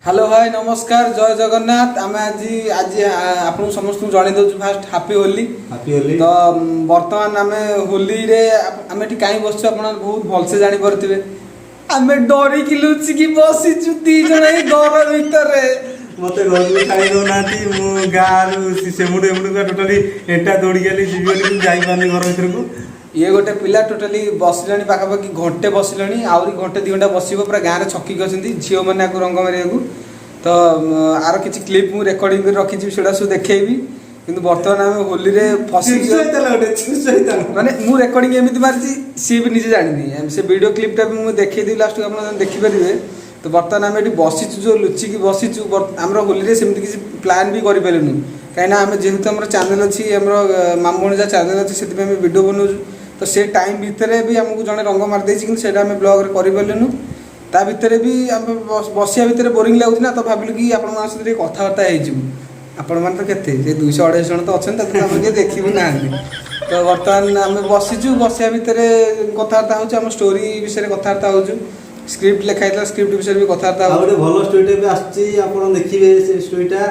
Hello hi नमस्कार जय जगन्नाथ आम आज आज आप समस्त जन दे फास्ट हापी होली तो बर्तमान आम होली रे आम ये कहीं बस बहुत भलसे जापे आम डरिकी लुचिकी बसीचु दी जन घर भितर मत घर को छाड़ी दौना गाँव सेमुड़ एमुड़ का टोटाली एटा दौड़ी गली जीवन जापारे घर भर को ये गोटे पिला टोटाली बसला पाखापाखि घंटे बसला आहरी घंटे 2 घंटा बस पूरा गाँव में छकिक अच्छी झील मैंने रंग मारे तो आर किसी क्लिप मुझे रेकर्डिंग कर रखी से सब देखी कि बर्तमान आम होली फसी माने मुझे रेकर्डिंग एमती मारी सी भी निजे जानी से वीडियो क्लिपटा भी मुझे देखी लास्ट को आप देखिपारे तो बर्तमान आम ये बसीचु जो लुचिकी बसीचु आम होली सेमती किसी प्लान भी करें कहीं आम जेहेतु आम चैनल अच्छी मामू जहाँ चैनल अच्छी से वीडियो बनाऊँ तो से टाइम भितर भी आमको जड़े रंग मारिदे कि आम ब्लॉग करें ता भितर भी आम बसिया भितर बोरिंग लगुच ना तो भाविलु कि आपण सहित कथबार्ता आपण मैंने तो केते 200-250 जन तो अच्छा आम देखू ना तो बर्तमान आम बसीचु बसिया भितर कथबार्ता हो स्टोरी विषय कथबार्ता हो स्क्रिप्ट लिखाई स्क्रिप्ट विषय भी कथबार्ता गोटे भल स्टोरी आप देखिए से स्टोरीटा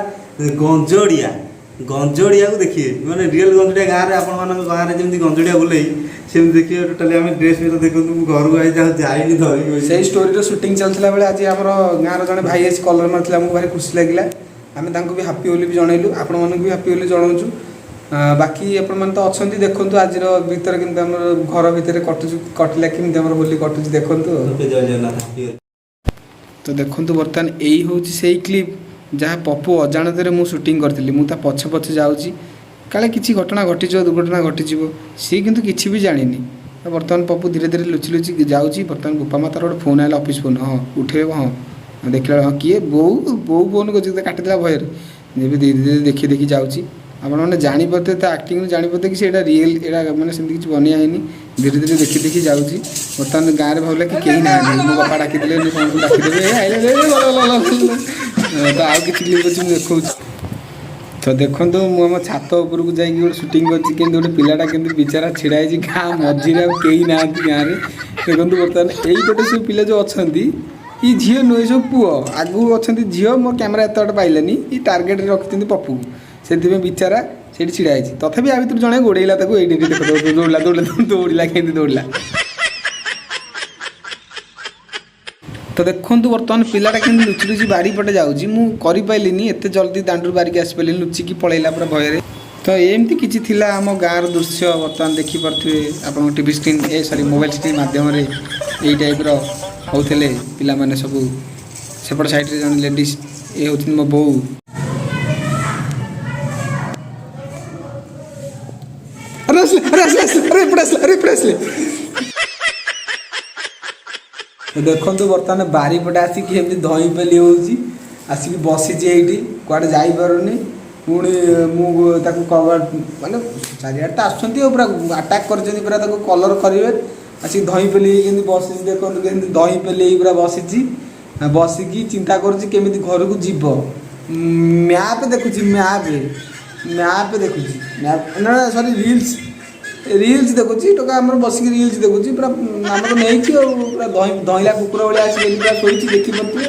गंजड़िया को देखिए मैंने रियल गंजड़िया गाँव में आप गाँव में जमी गंजड़िया बुले सेम देखिए टोटाली आम ड्रेस भी देखो घर को जाइनी धरिक से स्टोरी सुटिंग चलता बेले आज आम गाँव जड़े भाई आज कलर मार्ला आमको भारी खुशी लगे आम भी हापी होली भी जनइलु आपण मानक भी हापी होली जनाऊँ बाकी आपण तो अच्छा देखो आज भितर कि घर भितर कटिला कि होली कटुच देखो तो देखो बर्तमान यही हूँ से क्लिप जहाँ पप्पू अजाणत मु शूटिंग करी मुझे पछे पछे जाऊँगी काले किसी घटना घटी दुर्घटना घटी सी किंतु किसी भी जानी बर्तमान पप्पू धीरे धीरे लुचि लुचि जाऊँगी बर्तमान बोपा मातार गोटे फोन आए ऑफिस फोन हाँ उठेब हाँ देखला हाँ किए बो फोन कर काटिदेला भयर धीरे धीरे देखी देखी जाऊँगी आपने जापे तो आक्टिंग जापे कि रियल एटा मैंने सेमती किसी बनया धीरे धीरे देखी देखी जाऊँगी बर्तमान गाँव में भावला कि कहीं ना मो बापा डाकिदे डाकिदेवे तो आउ कि क्लिप अच्छी देखा तो देखो मुझे छात उपर को जाकि गोटे सुटिंग कर गोटे पिलाटा के बेचारा छिड़ा गाँ मझीरे कहीं ना गाँव में देखो बर्तमान यही गोटे सब पिला जो अच्छा ये झील नुहे सब पुओ आगू अच्छा झील मो कैमेरा एत बाटे पाइलानी ये टार्गेट रखी पप्पू को से बेचारा से छिड़ा तथापि आ भर जड़े गोड़ेला दौड़ा दौड़ा दौड़ा कहीं दौड़ा तो देखो बर्तमान पिलाटा कि लुचि लुचि बाड़ी पटे जाऊँगी मुझे एत जल्दी दांडू बारिक आसपारे लुचिकी पलैला पूरा भयर तो एमती किसी थिला आम गाँव दृश्य बर्तमान देखिपे आप TV screen A sorry mobile screen मध्यम यही टाइप्र होते पिला माने सब सेपट साइड रे जन लेडीज ये होती मो बो देखो बर्तमान बारी पटे आसिक दही पेली होसिक बसी कड़े जापरुनी पुणी मुझे कवर मानने चारिआडे तो आसुँच पूरा आटाक कर पूरा कलर करेंगे आसिक दही पेली बस देखो दही पेली पूरा बसी बसिकी चिंता करुँगी घर को जीव मैप देखुची मैप देखुची मैप ना सॉरी रील्स देखुची टोका आम बसिक रील्स देखुची पूरा आम तो नहीं पूरा दहीला कुकुर भाई आसिक पूरा शोची देखी पारे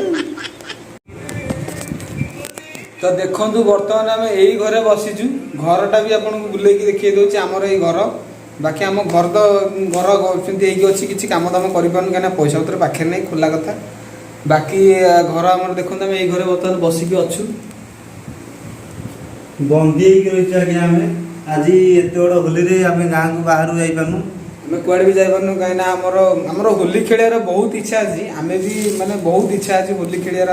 तो देखो बर्तमान आम यही घरे बसीचु घरटा भी आपको बुले देखिए दूसरी आमर यही घर बाकी आम घर तो घर अच्छी किसी कम दाम करें कहीं पैसा पत्र पाखे नहीं खोला कथा बाकी घर आम देखो आम यही घरे बर्तमान बसिक अच्छु बंदी रही आज एत बड़ होली आम गाँव को बाहर जापारू आम कुआड़े भी जापारू कहीं आमर होली खेलियार बहुत इच्छा अच्छी आम भी माने बहुत इच्छा अच्छी होली खेलियार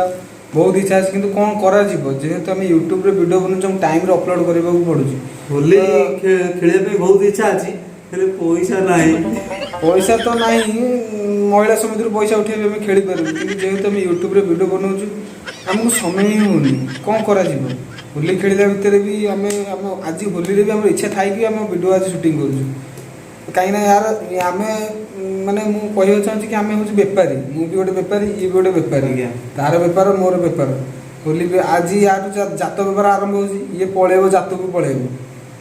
बहुत इच्छा अच्छी किंतु कौन करा जेहेतु आम यूट्यूब वीडियो बनाऊँ टाइम अपलोड करने को पड़ुଛି होली खेलिया बहुत इच्छा अच्छी पैसा ना पैसा तो ना महिला समिति पैसा उठे खेली पार्बू कि जेहेतु आम यूट्यूब वीडियो बनाऊँ आमको समय ही होनी कौन करा होली खेलिला भितर भी आम आज होली भी आम इच्छा थी आम वीडियो आज शूटिंग करूँ कहीं यार आम माने मुझे चाहूँगी कि आम हूँ बेपारी मुझे गोटे बेपारी ये भी गोटे बेपारी तार बेपार मोर बेपार होली आज यार जात बेपार आरंभ हो पलैब जात को पलैब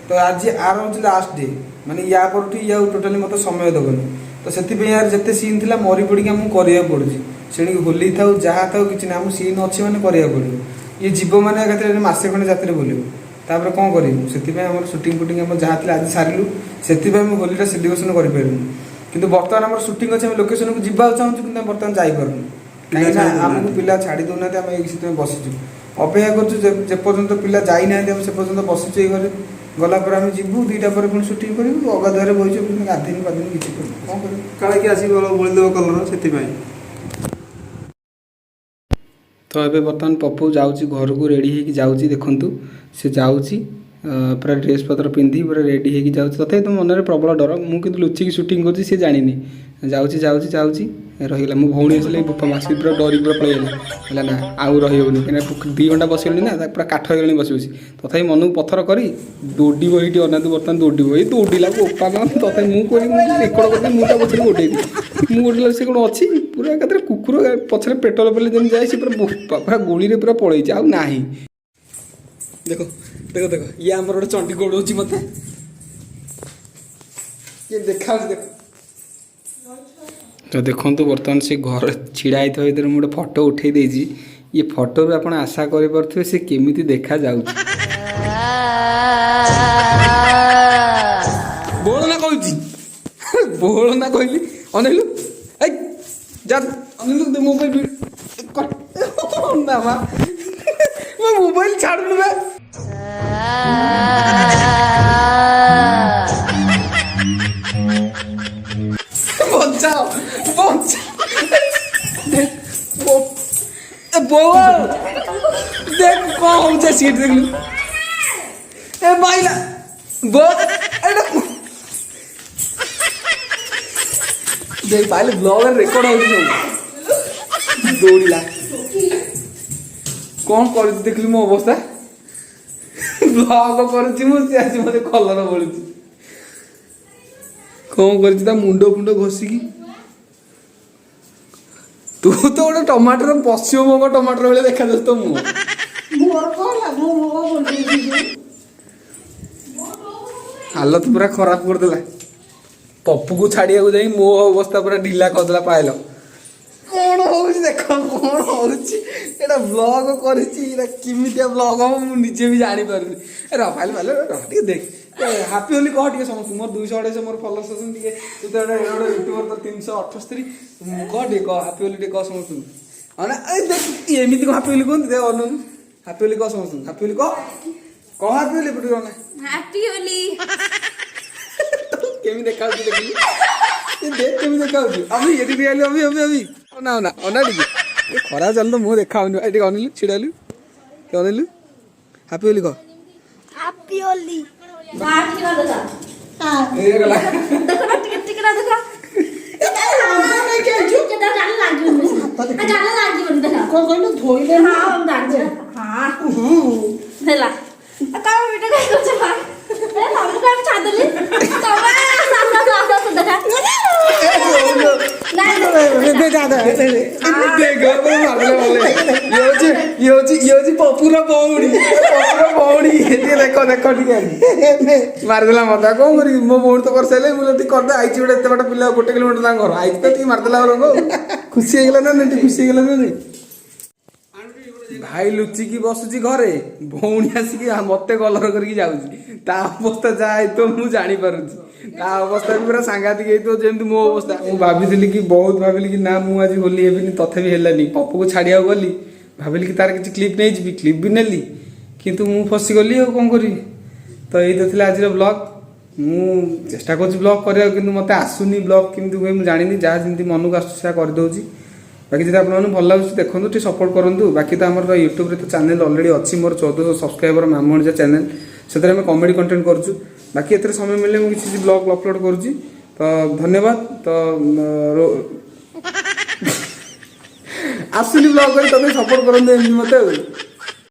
तो आज आर हूँ लास्ट डे माने या टोटाली मत समय देवनी तो से यार जिते सीन थी मरी पड़ी आमको कराया पड़ू ସେଣିକି ହୋଲି ଥାଉ ଯାହା ଥାଉ କିଛି ନା ଆମ ସିନ୍ ଅଛି ମାନେ କରିବାକୁ ପଡ଼ିବ। ଇଏ ଯିବ ମାନେ ଏକାଥରେ ମାସେ ଖଣ୍ଡେ ରାତିରେ ବୁଲିବ, ତାପରେ କ'ଣ କରିବୁ? ସେଥିପାଇଁ ଆମର ସୁଟିଂ ଫୁଟିଂ ଆମର ଯାହା ଥିଲା ଆଜି ସାରିଲୁ, ସେଥିପାଇଁ ଆମେ ହୋଲିଟା ସେଲିବ୍ରେସନ୍ କରିପାରିଲୁ। କିନ୍ତୁ ବର୍ତ୍ତମାନ ଆମର ସୁଟିଂ ଅଛି, ଆମେ ଲୋକେସନକୁ ଯିବାକୁ ଚାହୁଁଛୁ କିନ୍ତୁ ଆମେ ବର୍ତ୍ତମାନ ଯାଇପାରୁନୁ, କାହିଁକିନା ଆମକୁ ପିଲା ଛାଡ଼ି ଦେଉନାହାନ୍ତି। ଆମେ ଏଇ ସେଥିପାଇଁ ବସିଛୁ, ଅପେକ୍ଷା କରୁଛୁ ଯେପର୍ଯ୍ୟନ୍ତ ପିଲା ଯାଇନାହାନ୍ତି ଆମେ ସେ ପର୍ଯ୍ୟନ୍ତ ବସିଛୁ ଏଇ ଘରେ। ଗଲା ପରେ ଆମେ ଯିବୁ 2ଟା ପରେ ପୁଣି ସୁଟିଂ କରିବୁ। ଅଗାଧୁଆରେ ବସିଛୁ, ଗାଧେଇନି ପାଧେଇନି କିଛି କରିବୁ, କ'ଣ କରିବୁ? କାଳେ କି ଆସିକି ବୋଳିଦେବ କଲର, ସେଥିପାଇଁ। ତ ଏବେ ବର୍ତ୍ତମାନ ପପୁ ଯାଉଛି ଘରକୁ, ରେଡ଼ି ହେଇକି ଯାଉଛି। ଦେଖନ୍ତୁ ସେ ଯାଉଛି ପୁରା ଡ୍ରେସ୍ ପତ୍ର ପିନ୍ଧି ପୁରା ରେଡ଼ି ହେଇକି ଯାଉଛି। ତଥାପି ତ ମନରେ ପ୍ରବଳ ଡର, ମୁଁ କିନ୍ତୁ ଲୁଚିକି ସୁଟିଂ କରୁଛି, ସେ ଜାଣିନି। ଯାଉଛି ଯାଉଛି ଯାଉଛି ରହିଗଲା। ମୋ ଭଉଣୀ ଆସିଲେ ବୋପା ମାସି ପୁରା ଡରି ପୁରା ପଳେଇଗଲା, ହେଲା ନା ଆଉ ରହିହେବନି, କାହିଁକିନା 2 ଘଣ୍ଟା ବସିଗଲିଣି ନା, ତାକୁ ପୁରା କାଠ ହେଇଗଲାଣି ବସି ବସି। ତଥାପି ମନକୁ ପଥର କରି ଦୌଡ଼ିବ, ଏଇଠି ଅନାନ୍ତୁ ବର୍ତ୍ତମାନ ଦୌଡ଼ିବ, ଏଇ ଦୌଡ଼ିଲା ବୋପା ମା। ତଥାପି ମୁଁ କରି ମୁଁ ରେକର୍ଡ଼ କରିଥିଲି, ମୁଁ ତା ପଛରେ ଗୋଡ଼େଇବି, ମୁଁ ଗୋଡ଼େଇଲା ସେ କ'ଣ ଅଛି ପୁରା ଏକାଥରେ କୁକୁର ପଛରେ ପେଟ୍ରୋଲ ପଡ଼ିଲେ ଯେମିତି ଯାଏ, ସେ ପୁରା ବୋପା ପୁରା ଗୁଳିରେ ପୁରା ପଳେଇଛି, ଆଉ ନାହିଁ। ଦେଖ ଦେଖ ଦେଖ, ଇଏ ଆମର ଗୋଟେ ଚଣ୍ଡୀ ଗୋଡ଼ଉଛି ମୋତେ, ଇଏ ଦେଖାଉଛି ଦେଖ। ତ ଦେଖନ୍ତୁ ବର୍ତ୍ତମାନ ସେ ଘରେ ଛିଡ଼ା ହେଇଥିବା ଭିତରେ ମୁଁ ଗୋଟେ ଫଟୋ ଉଠେଇ ଦେଇଛି। ଇଏ ଫଟୋରୁ ଆପଣ ଆଶା କରିପାରୁଥିବେ ସେ କେମିତି ଦେଖାଯାଉଛି। ବୋଳ ନା କହୁଛି, ବୋଳ ନା କହିଲି, ଅନେଇଲୁ ଏଇ ଯା ଅନେଇଲୁ ମୋବାଇଲ ନା ମା ମୋ ମୋବାଇଲ ଛାଡୁନୁ ବା। ବଞ୍ଚାଅ ବଞ୍ଚାଅ ବୋଉ ଦେখ କ'ଣ ହଉଛି ସିଟ୍ ଦେଖିଲୁ ଏ ମାଇଲା ବୋ ଏଇଟା ଦେখ ପାଇଲେ ବ୍ଲଗରେ ରେକର୍ଡ ହଉଛି ସବୁ। ଦୌଡ଼ିଲା କ'ଣ କରୁଛି ଦେଖିଲୁ ମୋ ଅବସ୍ଥା, ବ୍ଲଗ କରୁଛି ମୁଁ, ସେ ଆସି ମୋତେ କଲର ବୋଳୁଛି। କ'ଣ କରିଛି ତା ମୁଣ୍ଡ ଫୁଣ୍ଡ ଘଷିକି। ତୁ ତ ଗୋଟେ ଟମାଟର ପଶ୍ଚିମବଙ୍ଗ ଟମାଟର ଭଳିଆ ଦେଖାଯାଉଛି ତ ମୁହଁ। ହାଲତ ପୁରା ଖରାପ କରିଦେଲା। ପପୁକୁ ଛାଡ଼ିବାକୁ ଯାଇ ମୋ ଅବସ୍ଥା ପୁରା ଢିଲା କରିଦେଲା। ପାଇଲ କ'ଣ ହଉଛି ଦେଖ, କ'ଣ ହଉଛି ଏଇଟା ବ୍ଲଗ କରିଛି, ଏଇଟା କେମିତିଆ ବ୍ଲଗ ହବ ମୁଁ ନିଜେ ବି ଜାଣିପାରୁନି। ପାଇଲ ପାଇଲ ଟିକେ ଦେଖ, ହାପି ହୋଲି କହ ଟିକେ ସମସ୍ତଙ୍କୁ। ମୋର 228 ମୋର ଫଲୋର୍ସ ଅଛନ୍ତି, ଟିକେ ତୁ ତ ଗୋଟେ ୟୁଟ୍ୟୁବର ତ 378। କହ ଟିକେ କହ ହାପି ହୋଲି ଟିକେ କହ ସମସ୍ତଙ୍କୁ। ନା ଏମିତି କ'ଣ ହାପି ହୋଲି କୁହନ୍ତି, ଦେଖ ଅନଉନୁ ହାପି ହୋଲି କହ ସମସ୍ତଙ୍କୁ। ହାପି ହୋଲି କହ, କହ ହାପି ହୋଲି ଏପଟେ କହ ନା ହାପି ହୋଲି। କେମିତି ଦେଖାଯାଉଛି ଦେଖିଲି, ଦେখ କେମିତି ଦେଖାଯାଉଛି। ଅଭି ଏଠି ଟିକେ ଆଇଲୁ, ଅଭି ଅଭି ଅଭି ଅନା ଅନା ଅନା ଟିକେ ଖରା ଚାଲ ତ ମୁହଁ ଦେଖାଉନି। ଏଠି ଅନେଇଲୁ, ଛିଡ଼ାଲୁ, ଅନେଇଲୁ ହାପି ହୋଲି କହ। ହାପି ହୋଲି ହେଇଗଲା। ପପୁର ବଉଣୀ ଦେଖ ଦେଖ ଟିକେ ମାରିଦେଲା ମତେ। କ'ଣ କରିବି, ମୋ ଭଉଣୀ ତ କରିସାରିଲେ, ମୁଁ ଯଦି କରିଦେ ଆଇଛି ଗୋଟେ ଏତେ ବାଟ ପିଲା 1 କିଲୋମିଟର ତାଙ୍କ ଘର ଆଇଛି ତ ଟିକେ ମାରିଦେଲା ରଙ୍ଗ। ଖୁସି ହେଇଗଲା ନା ଟିକେ ଖୁସି ହେଇଗଲା ନା ନାଇଁ। ଭାଇ ଲୁଚିକି ବସୁଛି ଘରେ, ଭଉଣୀ ଆସିକି ମତେ କଲର କରିକି ଯାଉଛି। ତା ଅବସ୍ଥା ଯାହା ହେଇଥିବ ମୁଁ ଜାଣିପାରୁଛି, ତା ଅବସ୍ଥା ବି ପୁରା ସାଂଘାତିକ ହେଇଥିବ ଯେମିତି ମୋ ଅବସ୍ଥା। ମୁଁ ଭାବିଥିଲି କି ବହୁତ ଭାବିଲି କି ନା ମୁଁ ଆଜି ହୋଲି ହେବିନି, ତଥାପି ହେଲାନି। ପପୁକୁ ଛାଡ଼ିବାକୁ ଗଲି, ଭାବିଲି କି ତାର କିଛି କ୍ଲିପ୍ ନେଇଯିବି, କ୍ଲିପ୍ ବି ନେଲି, କିନ୍ତୁ ମୁଁ ଫସିଗଲି। ଆଉ କ'ଣ କରିବି। ତ ଏଇ ତ ଥିଲା ଆଜିର ବ୍ଲଗ। ମୁଁ ଚେଷ୍ଟା କରୁଛି ବ୍ଲଗ କରିବାକୁ, କିନ୍ତୁ ମୋତେ ଆସୁନି ବ୍ଲଗ କେମିତି ହୁଏ ମୁଁ ଜାଣିନି। ଯାହା ଯେମିତି ମନକୁ ଆସୁଛି ସେୟା କରିଦେଉଛି। ବାକି ଯଦି ଆପଣମାନଙ୍କୁ ଭଲ ଲାଗୁଛି ଦେଖନ୍ତୁ, ଟିକେ ସପୋର୍ଟ କରନ୍ତୁ। ବାକି ତ ଆମର ୟୁଟ୍ୟୁବରେ ତ ଚ୍ୟାନେଲ୍ ଅଲରେଡ଼ି ଅଛି, ମୋର 1400 ସବସ୍କ୍ରାଇବର ମାମୁଣିଜା ଚ୍ୟାନେଲ୍। ସେଥିରେ ଆମେ କମେଡ଼ି କଣ୍ଟେଣ୍ଟ କରୁଛୁ। ବାକି ଏଥିରେ ସମୟ ମିଳିଲେ ମୁଁ କିଛି ବ୍ଲଗ ଅପଲୋଡ଼ କରୁଛି। ତ ଧନ୍ୟବାଦ। ତ ଆସୁନି ବ୍ଲଗ କରି ତମେ ସପୋର୍ଟ କରନ୍ତୁ ଏମିତି ମୋତେ ଆଉ।